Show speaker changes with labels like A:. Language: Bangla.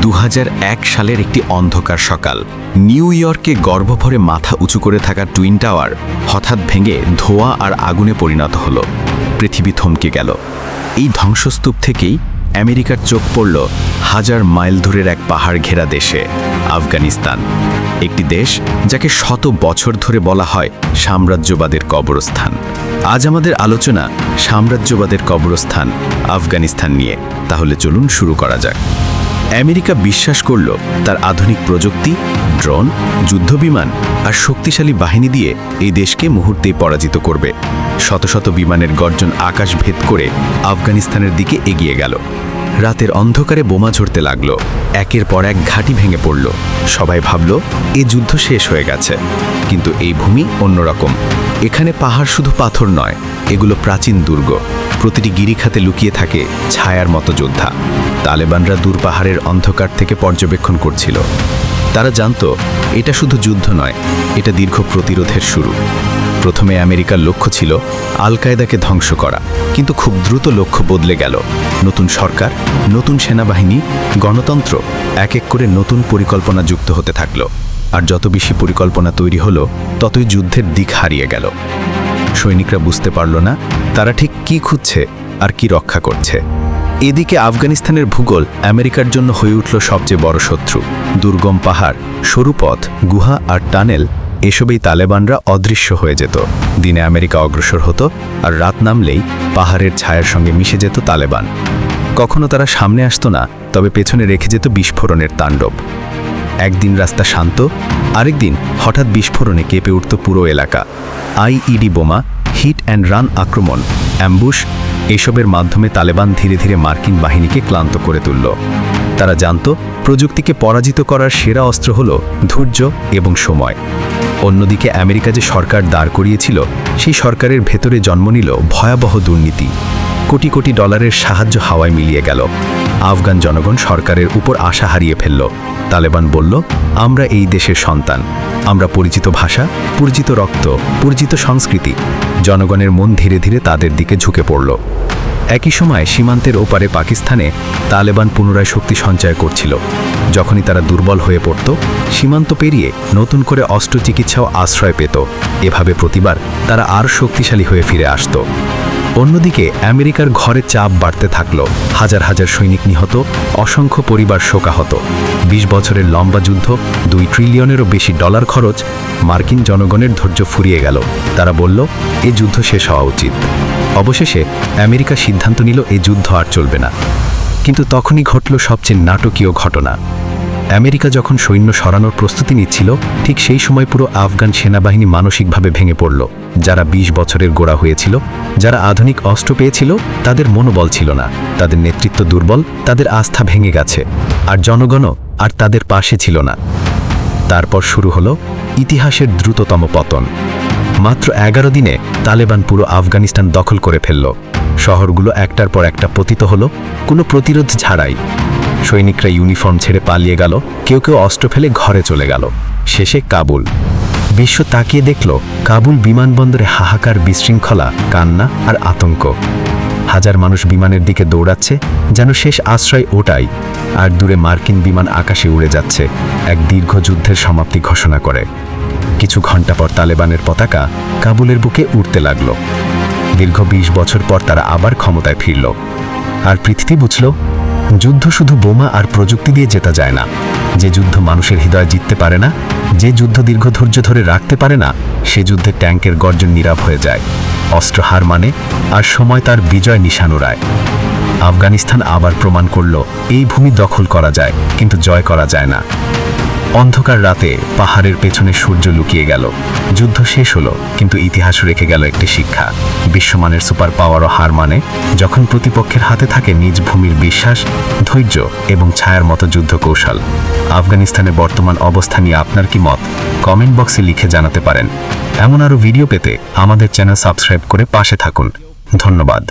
A: 2001 সালের একটি অন্ধকার সকাল। নিউ ইয়র্কে গর্ভভরে মাথা উঁচু করে থাকা টুইন টাওয়ার হঠাৎ ভেঙে ধোঁয়া আর আগুনে পরিণত হলো। পৃথিবী থমকে গেল। এই ধ্বংসস্তূপ থেকেই আমেরিকার চোখ পড়ল হাজার মাইল দূরের এক পাহাড় ঘেরা দেশে, আফগানিস্তান। একটি দেশ যাকে শত বছর ধরে বলা হয় সাম্রাজ্যবাদের কবরস্থান। আজ আমাদের আলোচনা সাম্রাজ্যবাদের কবরস্থান আফগানিস্তান নিয়ে। তাহলে চলুন শুরু করা যাক। আমেরিকা বিশ্বাস করল তার আধুনিক প্রযুক্তি, ড্রোন, যুদ্ধবিমান আর শক্তিশালী বাহিনী দিয়ে এই দেশকে মুহূর্তেই পরাজিত করবে। শত শত বিমানের গর্জন আকাশ ভেদ করে আফগানিস্তানের দিকে এগিয়ে গেল। রাতের অন্ধকারে বোমা ঝরতে লাগলো, একের পর এক ঘাঁটি ভেঙে পড়ল। সবাই ভাবল এই যুদ্ধ শেষ হয়ে গেছে। কিন্তু এই ভূমি অন্যরকম। এখানে পাহাড় শুধু পাথর নয়, এগুলো প্রাচীন দুর্গ। প্রতিটি গিরিখাতে লুকিয়ে থাকে ছায়ার মতো যোদ্ধা। তালেবানরা দূর পাহাড়ের অন্ধকার থেকে পর্যবেক্ষণ করছিল। তারা জানত এটা শুধু যুদ্ধ নয়, এটা দীর্ঘ প্রতিরোধের শুরু। প্রথমে আমেরিকার লক্ষ্য ছিল আল কায়দাকে ধ্বংস করা, কিন্তু খুব দ্রুত লক্ষ্য বদলে গেল। নতুন সরকার, নতুন সেনাবাহিনী, গণতন্ত্র, এক এক করে নতুন পরিকল্পনা যুক্ত হতে থাকলো। আর যত বেশি পরিকল্পনা তৈরি হলো, ততই যুদ্ধের দিক হারিয়ে গেল। সৈনিকরা বুঝতে পারল না তারা ঠিক কি খুঁজছে আর কি রক্ষা করছে। এদিকে আফগানিস্তানের ভূগোল আমেরিকার জন্য হয়ে উঠল সবচেয়ে বড় শত্রু। দুর্গম পাহাড়, সরু পথ, গুহা আর টানেল, এসবেই তালেবানরা অদৃশ্য হয়ে যেত। দিনে আমেরিকা অগ্রসর হতো, আর রাত নামলেই পাহাড়ের ছায়ার সঙ্গে মিশে যেত তালেবান। কখনো তারা সামনে আসতো না, তবে পেছনে রেখে যেত বিস্ফোরণের তাণ্ডব। একদিন রাস্তা শান্ত, আরেকদিন হঠাৎ বিস্ফোরণে কেঁপে উঠত পুরো এলাকা। আইইডি বোমা, হিট অ্যান্ড রান আক্রমণ, অ্যাম্বুশ, এসবের মাধ্যমে তালেবান ধীরে ধীরে মার্কিন বাহিনীকে ক্লান্ত করে তুলল। তারা জানত প্রযুক্তিকে পরাজিত করার সেরা অস্ত্র হল ধৈর্য এবং সময়। অন্যদিকে আমেরিকা যে সরকার দাঁড় করিয়েছিল, সেই সরকারের ভেতরে জন্ম নিল ভয়াবহ দুর্নীতি। কোটি কোটি ডলারের সাহায্য হাওয়ায় মিলিয়ে গেল। আফগান জনগণ সরকারের উপর আশা হারিয়ে ফেলল। তালেবান বলল, আমরা এই দেশের সন্তান, আমরা পরিচিত ভাষা, পরিচিত রক্ত, পরিচিত সংস্কৃতি। জনগণের মন ধীরে ধীরে তাদের দিকে ঝুঁকে পড়ল। একই সময় সীমান্তের ওপারে পাকিস্তানে তালেবান পুনরায় শক্তি সঞ্চয় করছিল। যখনই তারা দুর্বল হয়ে পড়ত, সীমান্ত পেরিয়ে নতুন করে অস্ত্র চিকিৎসাও আশ্রয় পেত। এভাবে প্রতিবার তারা আর শক্তিশালী হয়ে ফিরে আসত। অন্যদিকে আমেরিকার ঘরে চাপ বাড়তে থাকল। হাজার হাজার সৈনিক নিহত, অসংখ্য পরিবার শোকাহত। 20 বছরের লম্বা যুদ্ধ, $2 ট্রিলিয়নেরও বেশি ডলার খরচ। মার্কিন জনগণের ধৈর্য ফুরিয়ে গেল। তারা বলল, এই যুদ্ধ শেষ হওয়া উচিত। অবশেষে আমেরিকা সিদ্ধান্ত নিল এই যুদ্ধ আর চলবে না। কিন্তু তখনই ঘটল সবচেয়ে নাটকীয় ঘটনা। আমেরিকা যখন সৈন্য সরানোর প্রস্তুতি নিচ্ছিল, ঠিক সেই সময় পুরো আফগান সেনাবাহিনী মানসিকভাবে ভেঙে পড়ল। যারা 20 বছরের গোড়া হয়েছিল, যারা আধুনিক অস্ত্র পেয়েছিল, তাদের মনোবল ছিল না। তাদের নেতৃত্ব দুর্বল, তাদের আস্থা ভেঙে গেছে। আর জনগণও আর তাদের পাশে ছিল না। তারপর শুরু হলো ইতিহাসের দ্রুততম পতন। মাত্র 11 দিনে তালেবান পুরো আফগানিস্তান দখল করে ফেলল। শহরগুলো একটার পর একটা পতিত হলো, কোনো প্রতিরোধ ছাড়াই। সৈনিকরা ইউনিফর্ম ছেড়ে পালিয়ে গেল, কেউ কেউ অস্ত্র ফেলে ঘরে চলে গেল। শেষে কাবুল। বিশ্ব তাকিয়ে দেখল কাবুল বিমানবন্দরে হাহাকার, বিশৃঙ্খলা, কান্না আর আতঙ্ক। হাজার মানুষ বিমানের দিকে দৌড়াচ্ছে, যেন শেষ আশ্রয় ওটাই। আর দূরে মার্কিন বিমান আকাশে উড়ে যাচ্ছে, এক দীর্ঘ যুদ্ধের সমাপ্তি ঘোষণা করে। কিছু ঘন্টা পর তালেবানের পতাকা কাবুলের বুকে উড়তে লাগল। দীর্ঘ 20 বছর পর তারা আবার ক্ষমতায় ফিরল। আর পৃথিবী বুঝল, যুদ্ধ শুধু বোমা আর প্রযুক্তি দিয়ে জেতা যায় না। যে যুদ্ধ মানুষের হৃদয় জিততে পারে না, যে যুদ্ধ দীর্ঘ ধৈর্য ধরে রাখতে পারে না, সে যুদ্ধে ট্যাঙ্কের গর্জন নীরব হয়ে যায়, অস্ত্র হার মানে, আর সময় তার বিজয় নিশান উড়ায়। আফগানিস্তান আবার প্রমাণ করল, এই ভূমি দখল করা যায়, কিন্তু জয় করা যায় না। অন্ধকার রাতে পাহাড়ের পেছনে সূর্য লুকিয়ে গেল। যুদ্ধ শেষ হলো, কিন্তু ইতিহাস রেখে গেল একটি শিক্ষা। বিশ্বমানের সুপার পাওয়ারও হার মানে যখন প্রতিপক্ষের হাতে থাকে নিজ ভূমির বিশ্বাস, ধৈর্য এবং ছায়ার মতো যুদ্ধ কৌশল। আফগানিস্তানের বর্তমান অবস্থা নিয়ে আপনার কি মত? কমেন্ট বক্সে লিখে জানাতে পারেন। এমন আরও ভিডিও পেতে আমাদের চ্যানেল সাবস্ক্রাইব করে পাশে থাকুন। ধন্যবাদ।